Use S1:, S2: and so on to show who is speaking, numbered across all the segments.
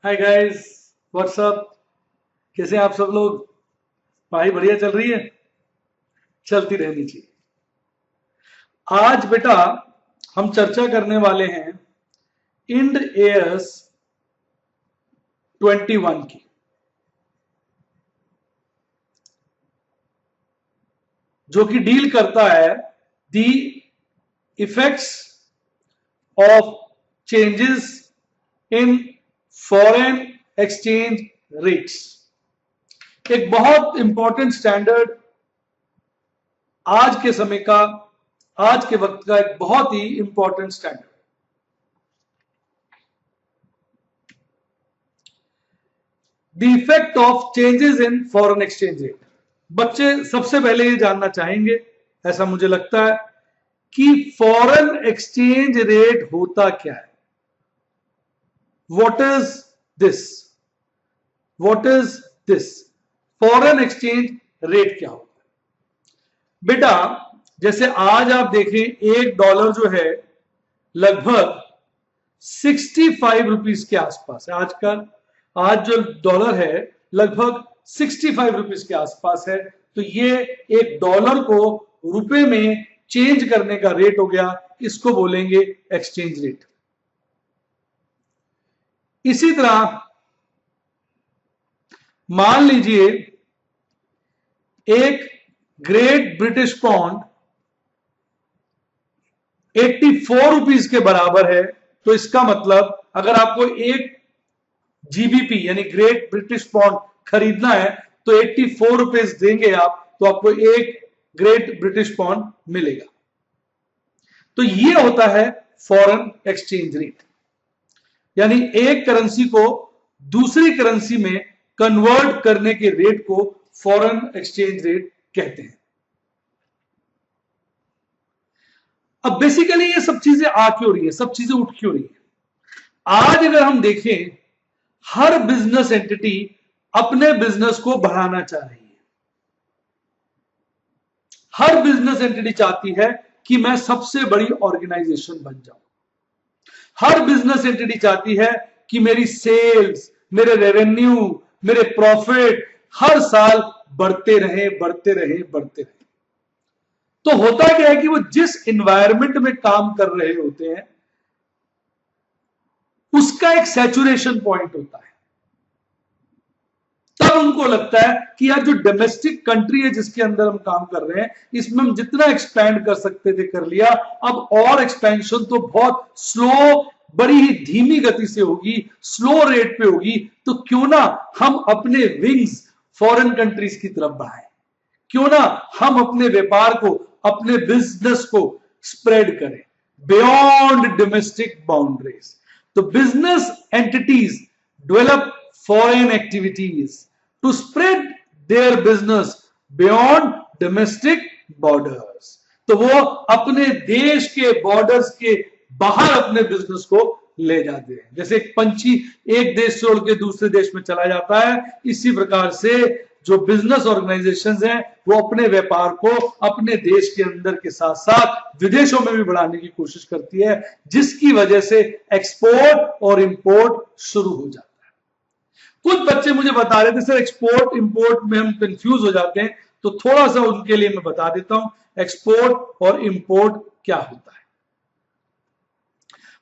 S1: Hi guys, WhatsApp. कैसे हैं आप सब लोग? पढ़ाई बढ़िया चल रही है? चलती रहनी चाहिए। आज बेटा हम चर्चा करने वाले हैं इंड एएस 21 की, जो कि डील करता है the effects of changes in foreign exchange rates. एक बहुत इंपॉर्टेंट स्टैंडर्ड, आज के समय का, आज के वक्त का एक बहुत ही important standard. The effect of changes in foreign exchange rate. बच्चे सबसे पहले ये जानना चाहेंगे, ऐसा मुझे लगता है, कि फॉरेन एक्सचेंज रेट होता क्या है। What is this? What is this? Foreign exchange rate क्या होता है बेटा? जैसे आज आप देखें, एक डॉलर जो है लगभग 65 रुपीज के आसपास है। आज जो डॉलर है लगभग 65 रुपीज के आसपास है। तो ये एक डॉलर को रुपए में चेंज करने का रेट हो गया, इसको बोलेंगे एक्सचेंज रेट। इसी तरह मान लीजिए एक ग्रेट ब्रिटिश पाउंड 84 रुपीज के बराबर है, तो इसका मतलब अगर आपको एक जीबीपी यानी ग्रेट ब्रिटिश पाउंड खरीदना है तो 84 रुपीज देंगे आप, तो आपको एक ग्रेट ब्रिटिश पाउंड मिलेगा। तो ये होता है फॉरेन एक्सचेंज रेट, यानी एक करेंसी को दूसरी करेंसी में कन्वर्ट करने के रेट को फॉरेन एक्सचेंज रेट कहते हैं। अब बेसिकली ये सब चीजें आ क्यों रही है, सब चीजें उठ क्यों रही है? आज अगर हम देखें, हर बिजनेस एंटिटी अपने बिजनेस को बढ़ाना चाह रही है। हर बिजनेस एंटिटी चाहती है कि मैं सबसे बड़ी ऑर्गेनाइजेशन बन जाऊं। हर बिजनेस एंटिटी चाहती है कि मेरी सेल्स, मेरे रेवेन्यू, मेरे प्रॉफिट हर साल बढ़ते रहे, बढ़ते रहे, बढ़ते रहे। तो होता क्या है कि वो जिस एनवायरनमेंट में काम कर रहे होते हैं उसका एक सैचुरेशन पॉइंट होता है। तब उनको लगता है कि यार जो डोमेस्टिक कंट्री है जिसके अंदर हम काम कर रहे हैं, इसमें हम जितना एक्सपैंड कर सकते थे कर लिया, अब और एक्सपेंशन तो बहुत स्लो, बड़ी ही धीमी गति से होगी, स्लो रेट पे होगी। तो क्यों ना हम अपने विंग्स फॉरेन कंट्रीज की तरफ बढ़ाएं, क्यों ना हम अपने व्यापार को, अपने बिजनेस को स्प्रेड करें बियॉन्ड डोमेस्टिक बाउंड्रीज। तो business entities develop foreign activities to spread their business beyond domestic borders। तो वो अपने देश के बॉर्डर्स के बाहर अपने बिजनेस को ले जाते हैं। जैसे एक पंछी एक देश छोड़ के दूसरे देश में चला जाता है, इसी प्रकार से जो बिजनेस ऑर्गेनाइजेशंस हैं वो अपने व्यापार को अपने देश के अंदर के साथ साथ विदेशों में भी बढ़ाने की कोशिश करती है, जिसकी वजह से एक्सपोर्ट और इंपोर्ट शुरू हो जाता है। कुछ बच्चे मुझे बता रहे थे सर एक्सपोर्ट इंपोर्ट में हम कंफ्यूज हो जाते हैं, तो थोड़ा सा उनके लिए मैं बता देता हूं एक्सपोर्ट और इंपोर्ट क्या होता है।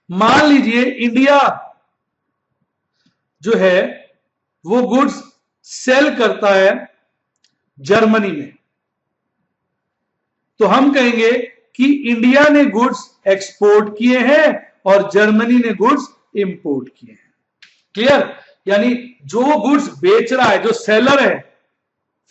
S1: मान लीजिए इंडिया जो है वो गुड्स सेल करता है जर्मनी में, तो हम कहेंगे कि इंडिया ने गुड्स एक्सपोर्ट किए हैं और जर्मनी ने गुड्स इंपोर्ट किए हैं। क्लियर? यानी जो गुड्स बेच रहा है, जो सेलर है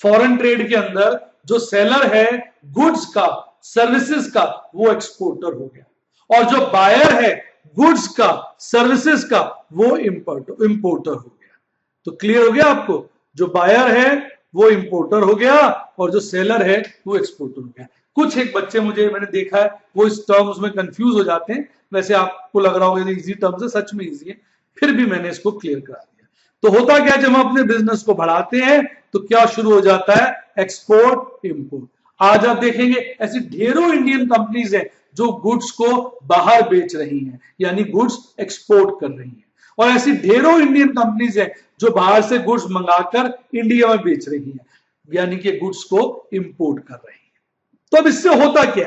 S1: फॉरेन ट्रेड के अंदर, जो सेलर है गुड्स का, सर्विसेज का, वो एक्सपोर्टर हो गया, और जो बायर है गुड्स का, सर्विसेज का, वो इंपोर्टर हो गया। तो क्लियर हो गया आपको? जो बायर है वो इंपोर्टर हो गया और जो सेलर है वो एक्सपोर्टर हो गया। कुछ एक बच्चे मैंने देखा है वो इस टर्म्स में कंफ्यूज हो जाते हैं। वैसे आपको लग रहा होगा इजी टर्म्स है, सच में इजी है, फिर भी मैंने इसको क्लियर करा दिया। तो होता क्या, जब हम अपने बिजनेस को बढ़ाते हैं तो क्या शुरू हो जाता है? Export import. आज आप देखेंगे ऐसी ढेरों इंडियन कंपनीज हैं जो गुड्स को बाहर बेच रही हैं, यानी गुड्स एक्सपोर्ट कर रही हैं। और ऐसी ढेरों इंडियन कंपनीज हैं जो बाहर से गुड्स मंगाकर इंडिया में बेच रही हैं, यानी कि गुड्स को इंपोर्ट कर रही हैं। तो अब इससे होता क्या?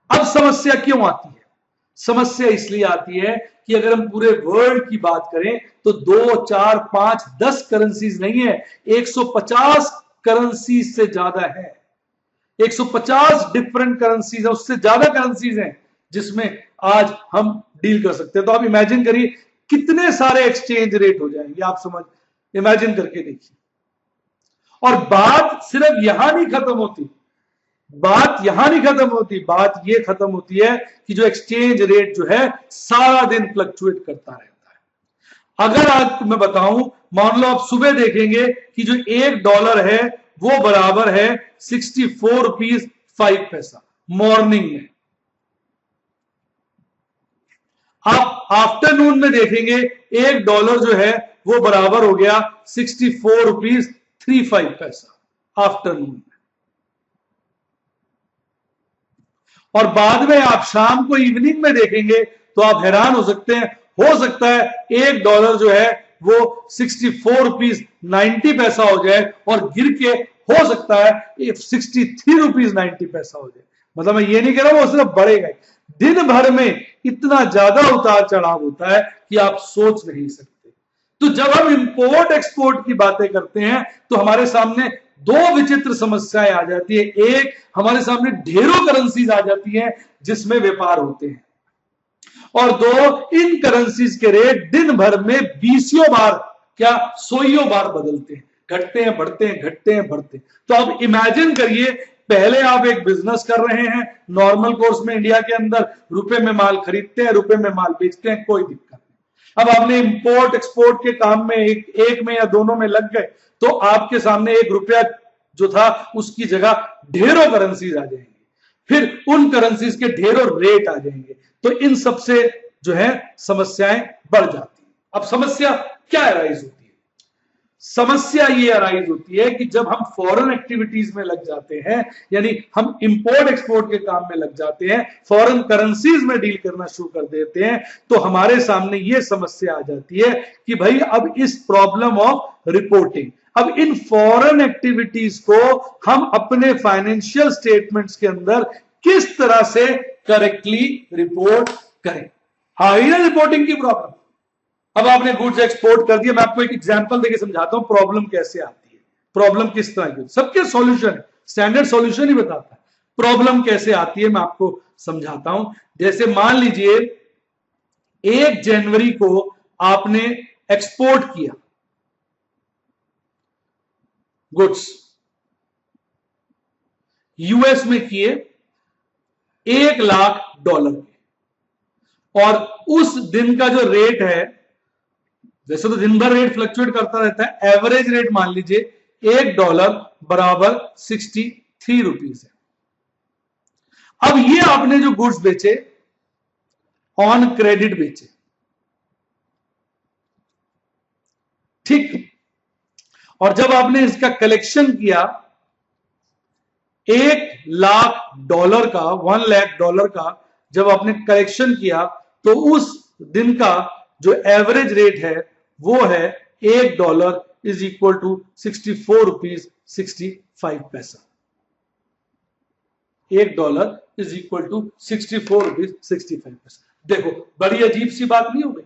S1: अब समस्या क्यों आती है? समस्या इसलिए आती है कि अगर हम पूरे वर्ल्ड की बात करें तो 2, 4, 5, 10 करेंसीज नहीं है, 150 करेंसीज से ज्यादा है। 150 डिफरेंट करेंसीज है, उससे ज्यादा करेंसीज हैं जिसमें आज हम डील कर सकते हैं। तो आप इमेजिन करिए कितने सारे एक्सचेंज रेट हो जाएंगे, आप समझ इमेजिन करके देखिए। और बात सिर्फ यहां नहीं खत्म होती, बात ये खत्म होती है कि जो एक्सचेंज रेट जो है सारा दिन फ्लक्चुएट करता रहता है। अगर आज मैं बताऊं, मान लो आप सुबह देखेंगे कि जो $1 है वो बराबर है 64 रुपीज 5 पैसा मॉर्निंग में। आप आफ्टरनून में देखेंगे $1 जो है वो बराबर हो गया 64 रुपीज 35 पैसा आफ्टरनून में। और बाद में आप शाम को इवनिंग में देखेंगे तो आप हैरान हो सकते हैं, हो सकता है $1 जो है वो 64 रुपीज 90 पैसा हो जाए और गिर के हो सकता है 63 रुपीज 90 पैसा हो जाए। मतलब मैं ये नहीं कह रहा वो सिर्फ बढ़ेगा, दिन भर में इतना ज्यादा उतार चढ़ाव होता है कि आप सोच नहीं सकते। तो जब हम इंपोर्ट एक्सपोर्ट की बातें करते हैं तो हमारे सामने दो विचित्र समस्याएं आ जाती है। एक, हमारे सामने ढेरों करेंसीज आ जाती हैं जिसमें व्यापार होते हैं, और दो, इन करेंसीज के रेट दिन भर में 20 बार क्या 100 बार बदलते हैं, घटते हैं बढ़ते हैं, घटते हैं बढ़ते हैं। तो अब इमेजिन करिए, पहले आप एक बिजनेस कर रहे हैं नॉर्मल कोर्स में इंडिया के अंदर, रुपए में माल खरीदते हैं, रुपए में माल बेचते हैं, कोई दिक्कत नहीं। अब आपने इंपोर्ट एक्सपोर्ट के काम में एक में या दोनों में लग गए तो आपके सामने ₹1 जो था उसकी जगह ढेरों करेंसीज आ जाएंगी, फिर उन करेंसीज के ढेरों रेट आ जाएंगे। तो इन सबसे जो है समस्याएं बढ़ जाती हैं। अब समस्या क्या अराइज होती है? समस्या ये अराइज होती है कि जब हम फॉरेन एक्टिविटीज में लग जाते हैं, यानी हम इंपोर्ट एक्सपोर्ट के काम में लग जाते हैं, फॉरेन करेंसीज में डील करना शुरू कर देते हैं, तो हमारे सामने ये समस्या आ जाती है कि भाई अब इस प्रॉब्लम ऑफ रिपोर्टिंग, अब इन फॉरेन एक्टिविटीज को हम अपने फाइनेंशियल स्टेटमेंट्स के अंदर किस तरह से करेक्टली रिपोर्ट करें। हाँ, ही ना रिपोर्टिंग की प्रॉब्लम। अब आपने गुड्स एक्सपोर्ट कर दिया, मैं आपको एक एग्जांपल देके समझाता हूं प्रॉब्लम कैसे आती है, प्रॉब्लम किस तरह की, सबके सॉल्यूशन स्टैंडर्ड सॉल्यूशन ही बताता है प्रॉब्लम कैसे आती है। मैं आपको समझाता हूं। जैसे मान लीजिए 1 जनवरी को आपने एक्सपोर्ट किया गुड्स, यूएस में किए $1,00,000 के, और उस दिन का जो रेट है, वैसे तो दिन भर रेट फ्लक्चुएट करता रहता है, एवरेज रेट मान लीजिए $1 बराबर 63 रुपीज है। अब ये आपने जो गुड्स बेचे ऑन क्रेडिट बेचे, ठीक, और जब आपने इसका कलेक्शन किया $1,00,000 का, $1,00,000 का जब आपने कलेक्शन किया, तो उस दिन का जो एवरेज रेट है वो है $1 इज इक्वल टू 64 रुपीज 65 पैसा। $1 इज इक्वल टू 64 रुपीज 65 पैसा। देखो बड़ी अजीब सी बात नहीं हो गई?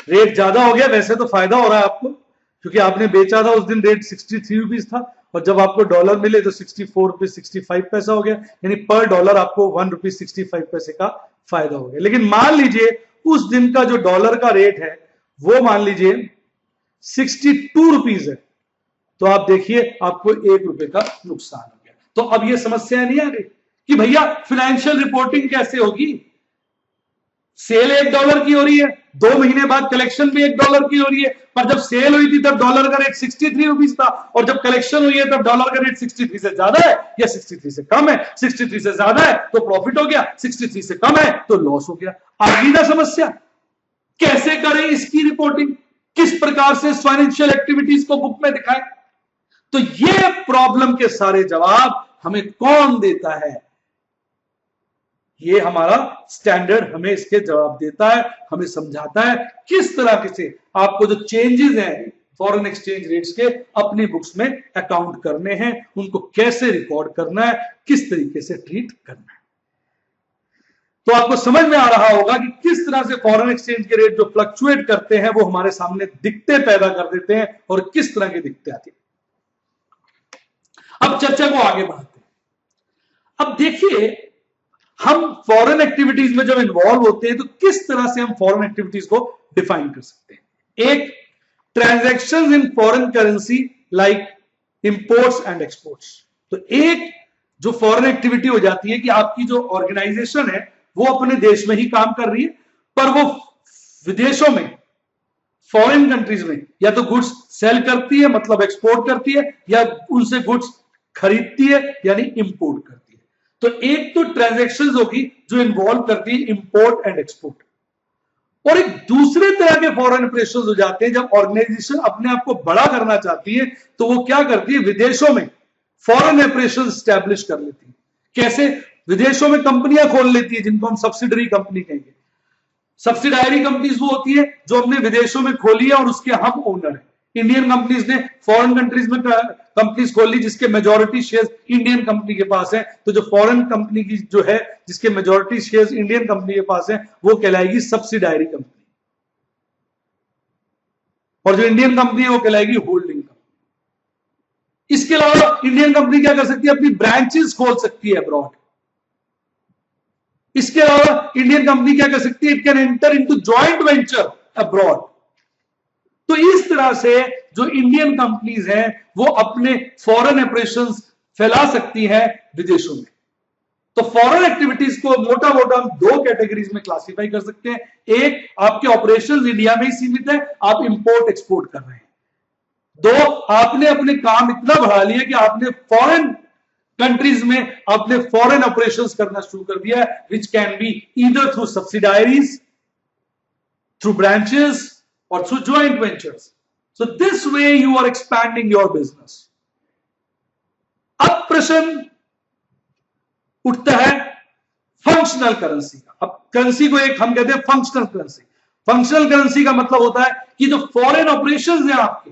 S1: रेट ज्यादा हो गया, वैसे तो फायदा हो रहा है आपको क्योंकि आपने बेचा था उस दिन रेट 63 रुपीज था, और जब आपको डॉलर मिले तो 64 रुपीज 65 पैसा हो गया, यानी पर डॉलर आपको 1 रुपीज 65 पैसे का फायदा हो गया। लेकिन मान लीजिए उस दिन का जो डॉलर का रेट है वो मान लीजिए 62 रुपीज है, तो आप देखिए आपको ₹1 का नुकसान हो गया। तो अब ये समस्या नहीं आ रही कि भैया फिनेंशियल रिपोर्टिंग कैसे होगी? सेल $1 की हो रही है, 2 महीने बाद कलेक्शन भी $1 की हो रही है, पर जब सेल हुई थी तब डॉलर का रेट 63 रुपीज था, और जब कलेक्शन हुई है तब डॉलर का रेट 63 से ज्यादा है या 63 से कम है। 63 से ज्यादा है तो प्रॉफिट हो गया, 63 से कम है तो लॉस हो गया। आगे ना समस्या, कैसे करें इसकी रिपोर्टिंग, किस प्रकार से फाइनेंशियल एक्टिविटीज को बुक में दिखाएं? तो ये प्रॉब्लम के सारे जवाब हमें कौन देता है? ये हमारा स्टैंडर्ड हमें इसके जवाब देता है, हमें समझाता है किस तरह से आपको जो चेंजेस हैं फॉरेन एक्सचेंज रेट्स के अपनी बुक्स में अकाउंट करने हैं, उनको कैसे रिकॉर्ड करना है, किस तरीके से ट्रीट करना है। तो आपको समझ में आ रहा होगा कि किस तरह से फॉरेन एक्सचेंज के रेट जो फ्लक्चुएट करते हैं वो हमारे सामने दिक्कतें पैदा कर देते हैं और किस तरह की दिक्कतें आती हैं। अब चर्चा को आगे बढ़ाते हैं। अब देखिए, हम फॉरेन एक्टिविटीज में जब इन्वॉल्व होते हैं तो किस तरह से हम फॉरेन एक्टिविटीज को डिफाइन कर सकते हैं। एक, transactions in foreign currency like imports and exports. तो एक जो फॉरेन एक्टिविटी हो जाती है कि आपकी जो ऑर्गेनाइजेशन है वो अपने देश में ही काम कर रही है, पर वो विदेशों में, फॉरेन कंट्रीज में या तो गुड्स सेल करती है मतलब एक्सपोर्ट करती है, या उनसे गुड्स खरीदती है यानी इंपोर्ट करती है। तो एक तो ट्रांजैक्शंस होगी जो इन्वॉल्व करती है इंपोर्ट एंड एक्सपोर्ट, और एक दूसरे तरह के फॉरेन ऑपरेशंस हो जाते हैं जब ऑर्गेनाइजेशन अपने आप को बड़ा करना चाहती है तो वो क्या करती है, विदेशों में फॉरेन ऑपरेशन स्टैब्लिश कर लेती है। कैसे? विदेशों में कंपनियां खोल लेती है जिनको हम सब्सिडरी कंपनी कहेंगे। सब्सिडायरी कंपनीज वो होती है जो हमने विदेशों में खोली है और उसके हम ओनर है। इंडियन कंपनीज ने फॉरेन कंट्रीज में कंपनीज खोल ली जिसके मेजॉरिटी शेयर्स इंडियन कंपनी के पास है, तो जो फॉरेन कंपनी की जो है जिसके मेजॉरिटी शेयर्स इंडियन कंपनी के पास है वो कहलाएगी सब्सिडायरी कंपनी, और जो इंडियन कंपनी है वो कहलाएगी होल्डिंग कंपनी। इसके अलावा इंडियन कंपनी क्या कर सकती है, अपनी ब्रांचेस खोल सकती है अब्रॉड। इसके अलावा इंडियन कंपनी क्या कर सकती है, it can enter into joint venture abroad. तो इस तरह से जो इंडियन कंपनीज हैं वो अपने फॉरेन ऑपरेशंस फैला सकती हैं विदेशों में। तो फॉरेन एक्टिविटीज को मोटा मोटा हम दो कैटेगरीज में क्लासिफाई कर सकते हैं। एक, आपके ऑपरेशंस इंडिया में ही सीमित है, आप इंपोर्ट एक्सपोर्ट कर रहे हैं। दो, आपने अपने काम इतना बढ़ा लिया कि आपने फॉरेन कंट्रीज में अपने फॉरेन ऑपरेशंस करना शुरू कर दिया, which can be either through subsidiaries, through branches और through joint ventures. So this way you are expanding your business. अब प्रश्न उठता है फंक्शनल करेंसी का। अब करेंसी को एक हम कहते हैं फंक्शनल करेंसी। फंक्शनल करेंसी का मतलब होता है कि जो फॉरेन ऑपरेशंस हैं आपके,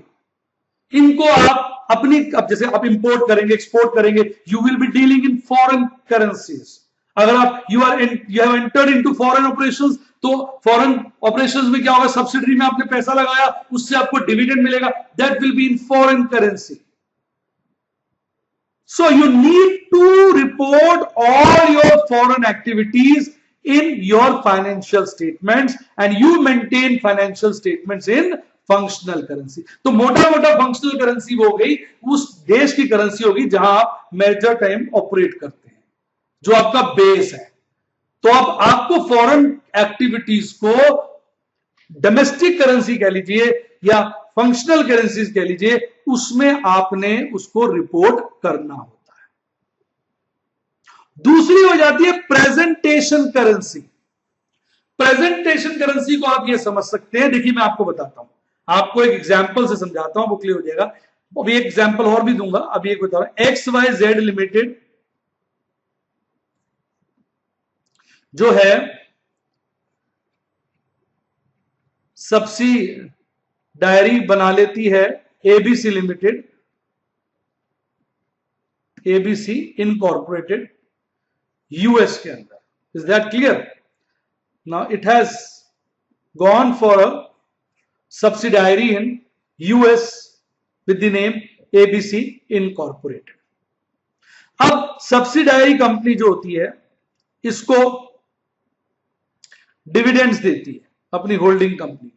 S1: इनको आप अपनी, अब जैसे आप इंपोर्ट करेंगे, एक्सपोर्ट करेंगे, you will be dealing in foreign currencies. अगर आप you have entered into foreign operations, तो फॉरेन ऑपरेशंस में क्या होगा, सब्सिडरी में आपने पैसा लगाया, उससे आपको डिविडेंड मिलेगा, that will be in foreign currency. So you need to report all your foreign activities in your financial statements and you maintain financial statements in functional currency. तो मोटा मोटा फंक्शनल करेंसी वो हो गई उस देश की करेंसी होगी जहां आप मेजर टाइम ऑपरेट करते हैं, जो आपका बेस है। तो अब आपको फॉरेन एक्टिविटीज को डोमेस्टिक करेंसी कह लीजिए या फंक्शनल करेंसीज कह लीजिए, उसमें आपने उसको रिपोर्ट करना होता है। दूसरी हो जाती है प्रेजेंटेशन करेंसी। प्रेजेंटेशन करेंसी को आप ये समझ सकते हैं, देखिए मैं आपको बताता हूं, आपको एक एग्जांपल से समझाता हूं, वो क्लियर हो जाएगा। अभी एक एग्जांपल और भी दूंगा, अभी एक बता रहा हूं। XYZ लिमिटेड जो है सब्सिडायरी बना लेती है ABC limited, ABC incorporated US के अंदर। Is that clear? Now it has gone for a subsidiary in US with the name ABC Incorporated. अब सब्सिडायरी कंपनी जो होती है इसको डिविडेंड्स देती है अपनी होल्डिंग कंपनी,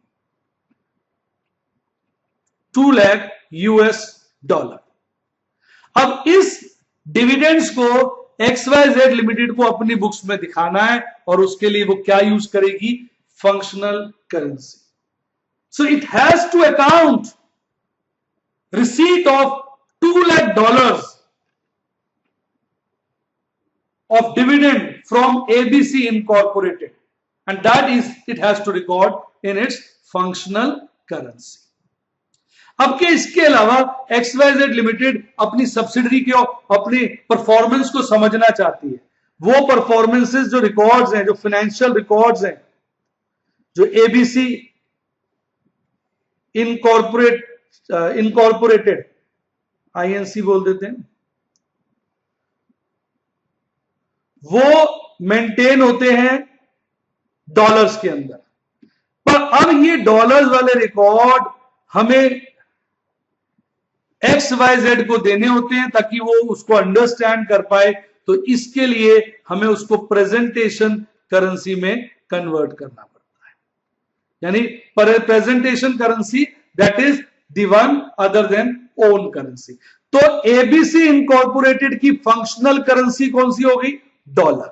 S1: $2 लाख US। अब इस डिविडेंड्स को XYZ लिमिटेड को अपनी बुक्स में दिखाना है और उसके लिए वो क्या यूज करेगी, functional currency. So it has to account receipt of $2 lakh of dividend from ABC Incorporated, and that is it has to record in its functional currency. अब के इसके अलावा XYZ लिमिटेड अपनी सब्सिडरी के अपनी परफॉर्मेंस को समझना चाहती है, वो परफॉर्मेंसेस जो रिकॉर्ड्स हैं, जो फाइनेंशियल रिकॉर्ड्स हैं, जो एबीसी इनकॉर्पोरेटेड आईएनसी बोल देते हैं, वो मेंटेन होते हैं डॉलर्स के अंदर। पर अब ये डॉलर्स वाले रिकॉर्ड हमें XYZ को देने होते हैं ताकि वो उसको अंडरस्टैंड कर पाए, तो इसके लिए हमें उसको प्रेजेंटेशन करेंसी में कन्वर्ट करना पड़ता है। यानी presentation currency that is the one other than own currency. तो एबीसी इनकॉर्पोरेटेड की फंक्शनल करेंसी कौन सी होगी? डॉलर।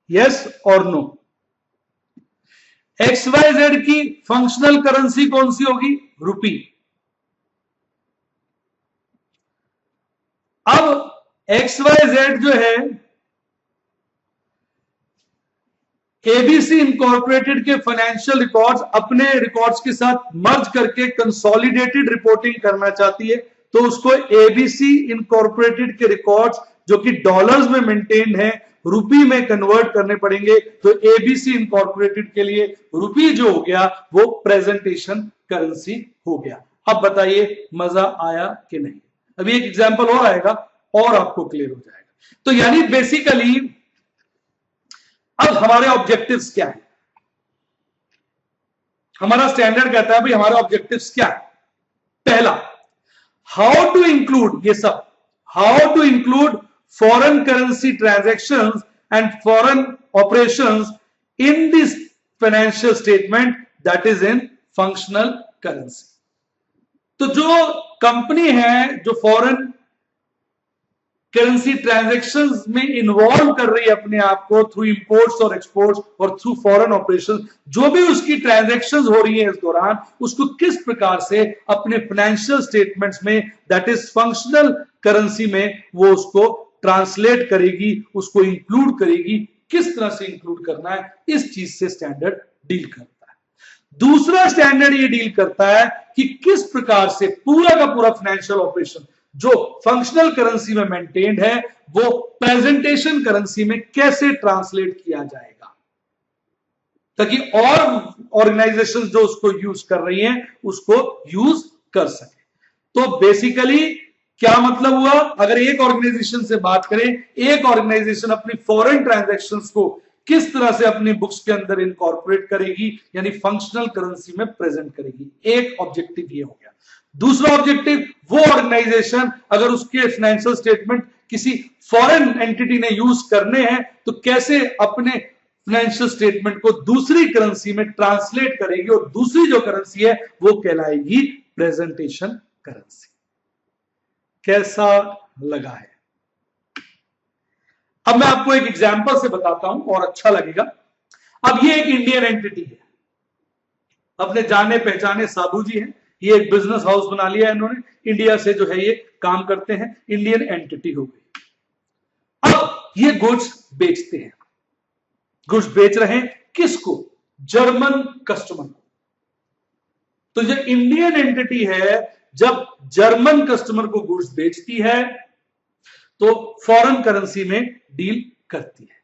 S1: यस और नो? XYZ की फंक्शनल करेंसी कौन सी होगी? रुपी। अब XYZ जो है एबीसी इनकॉर्पोरेटेड के फाइनेंशियल रिकॉर्ड्स अपने रिकॉर्ड्स के साथ मर्ज करके कंसोलिडेटेड रिपोर्टिंग करना चाहती है, तो उसको एबीसी इनकॉर्पोरेटेड के रिकॉर्ड्स जो कि डॉलर्स में मेंटेन है रुपी में कन्वर्ट करने पड़ेंगे। तो एबीसी इनकॉर्पोरेटेड के लिए रुपी जो हो गया वो प्रेजेंटेशन करेंसी हो गया। अब बताइए मजा आया कि नहीं? अभी एक एग्जांपल और आएगा और आपको क्लियर हो जाएगा। तो यानी बेसिकली अब हमारे ऑब्जेक्टिव्स क्या है? हमारा स्टैंडर्ड कहता है भाई हमारे ऑब्जेक्टिव्स क्या है? पहला, हाउ टू इंक्लूड, ये सब how to include foreign currency transactions and foreign operations in this financial statement that is in functional currency. तो जो कंपनी है जो फॉरेन करेंसी ट्रांजैक्शंस में इन्वॉल्व कर रही है अपने आप को थ्रू इंपोर्ट्स और एक्सपोर्ट्स और थ्रू फॉरेन ऑपरेशंस, जो भी उसकी ट्रांजैक्शंस हो रही है इस दौरान, उसको किस प्रकार से अपने फाइनेंशियल स्टेटमेंट्स में दैट इज फंक्शनल करेंसी में वो उसको ट्रांसलेट करेगी, उसको इंक्लूड करेगी, किस तरह से इंक्लूड करना है, इस चीज से स्टैंडर्ड डील करता है। दूसरा स्टैंडर्ड ये डील करता है कि किस प्रकार से पूरा का पूरा फाइनेंशियल ऑपरेशन जो फंक्शनल करेंसी में मेंटेन्ड है वो प्रेजेंटेशन करेंसी में कैसे ट्रांसलेट किया जाएगा, ताकि और ऑर्गेनाइजेशंस जो उसको यूज कर रही हैं उसको यूज कर सके। तो बेसिकली क्या मतलब हुआ? अगर एक ऑर्गेनाइजेशन से बात करें, एक ऑर्गेनाइजेशन अपनी फॉरेन ट्रांजैक्शंस को किस तरह से अपनी बुक्स के अंदर इनकॉर्पोरेट करेगी, यानी फंक्शनल करेंसी में प्रेजेंट करेगी, एक ऑब्जेक्टिव ये हो गया। दूसरा ऑब्जेक्टिव, वो ऑर्गेनाइजेशन अगर उसके फाइनेंशियल स्टेटमेंट किसी फॉरेन एंटिटी ने यूज करने हैं तो कैसे अपने फाइनेंशियल स्टेटमेंट को दूसरी करेंसी में ट्रांसलेट करेगी, और दूसरी जो करेंसी है वो कहलाएगी प्रेजेंटेशन करेंसी। कैसा लगा है? अब मैं आपको एक एग्जांपल से बताता हूं और अच्छा लगेगा। अब ये एक इंडियन एंटिटी है, अपने जाने पहचाने साधु जी हैं, ये एक बिजनेस हाउस बना लिया है इन्होंने, इंडिया से जो है ये काम करते हैं, इंडियन एंटिटी हो गई। अब ये गुड्स बेचते हैं, गुड्स बेच रहे हैं किसको? जर्मन कस्टमर को। तो जो इंडियन एंटिटी है जब जर्मन कस्टमर को गुड्स बेचती है तो फॉरेन करेंसी में डील करती है।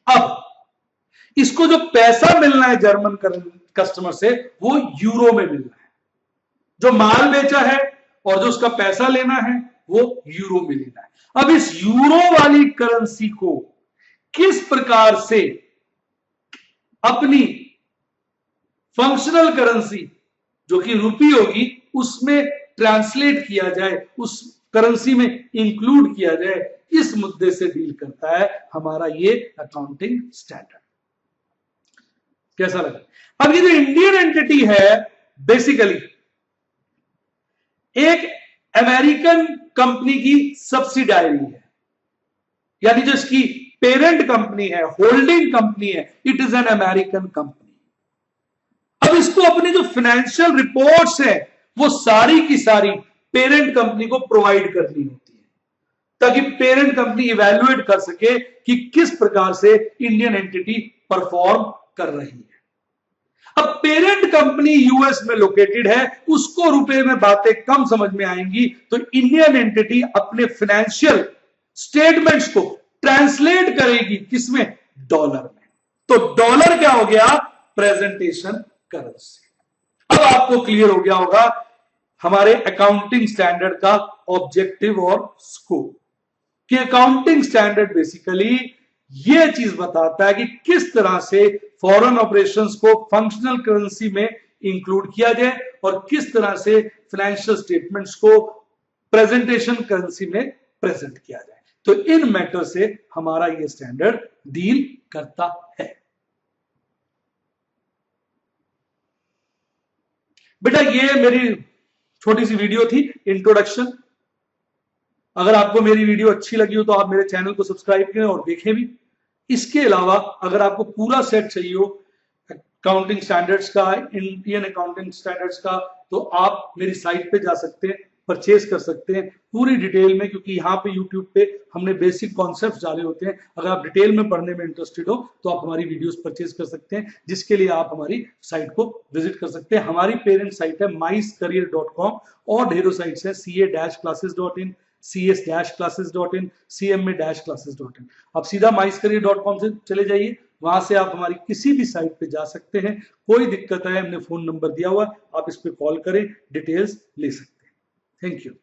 S1: अब इसको जो पैसा मिलना है जर्मन कस्टमर से वो यूरो में मिलना है, जो माल बेचा है और जो उसका पैसा लेना है वो यूरो में लेना है। अब इस यूरो वाली करेंसी को किस प्रकार से अपनी फंक्शनल करेंसी जो कि रुपी होगी उसमें ट्रांसलेट किया जाए, उस करेंसी में इंक्लूड किया जाए, इस मुद्दे से डील करता है हमारा ये अकाउंटिंग स्टैंडर्ड। कैसा लगा? अब ये जो इंडियन एंटिटी है बेसिकली एक अमेरिकन कंपनी की सब्सिडायरी है, यानी जो इसकी पेरेंट कंपनी है, होल्डिंग कंपनी है, it is an American company. अब इसको अपनी जो फाइनेंशियल रिपोर्ट्स है वो सारी की सारी पेरेंट कंपनी को प्रोवाइड करनी होती है, ताकि पेरेंट कंपनी इवैल्यूएट कर सके कि किस प्रकार से इंडियन एंटिटी परफॉर्म कर रही है। अब पेरेंट कंपनी यूएस में लोकेटेड है, उसको रुपए में बातें कम समझ में आएंगी, तो इंडियन एंटिटी अपने फाइनेंशियल स्टेटमेंट्स को ट्रांसलेट करेगी किसमें, डॉलर में। तो डॉलर क्या हो गया, प्रेजेंटेशन करेंसी। अब आपको क्लियर हो गया होगा हमारे अकाउंटिंग स्टैंडर्ड का ऑब्जेक्टिव और स्कोप, कि अकाउंटिंग स्टैंडर्ड बेसिकली यह चीज बताता है कि किस तरह से फॉरेन ऑपरेशंस को फंक्शनल करेंसी में इंक्लूड किया जाए और किस तरह से फाइनेंशियल स्टेटमेंट्स को प्रेजेंटेशन करेंसी में प्रेजेंट किया जाए। तो इन मैटर से हमारा यह स्टैंडर्ड डील करता है। बेटा ये मेरी छोटी सी वीडियो थी, इंट्रोडक्शन। अगर आपको मेरी वीडियो अच्छी लगी हो तो आप मेरे चैनल को सब्सक्राइब करें और देखें भी। इसके अलावा अगर आपको पूरा सेट चाहिए हो अकाउंटिंग स्टैंडर्ड्स का, इंडियन अकाउंटिंग स्टैंडर्ड्स का, तो आप मेरी साइट पे जा सकते हैं, परचेज कर सकते हैं पूरी डिटेल में, क्योंकि यहाँ पे यूट्यूब पे हमने बेसिक कॉन्सेप्ट्स डाले होते हैं। अगर आप डिटेल में पढ़ने में इंटरेस्टेड हो तो आप हमारी वीडियोस परचेज कर सकते हैं, जिसके लिए आप हमारी साइट को विजिट कर सकते हैं। हमारी पेरेंट साइट है myscareer.com और ढेरों साइट्स है ca-classes.in, cs-classes.in, cma-classes.in। आप सीधा myscareer.com से चले जाइए, वहां से आप हमारी किसी भी साइट पे जा सकते हैं। कोई दिक्कत है, हमने फोन नंबर दिया हुआ, आप इस पे कॉल करें, डिटेल्स ले सकते हैं। Thank you.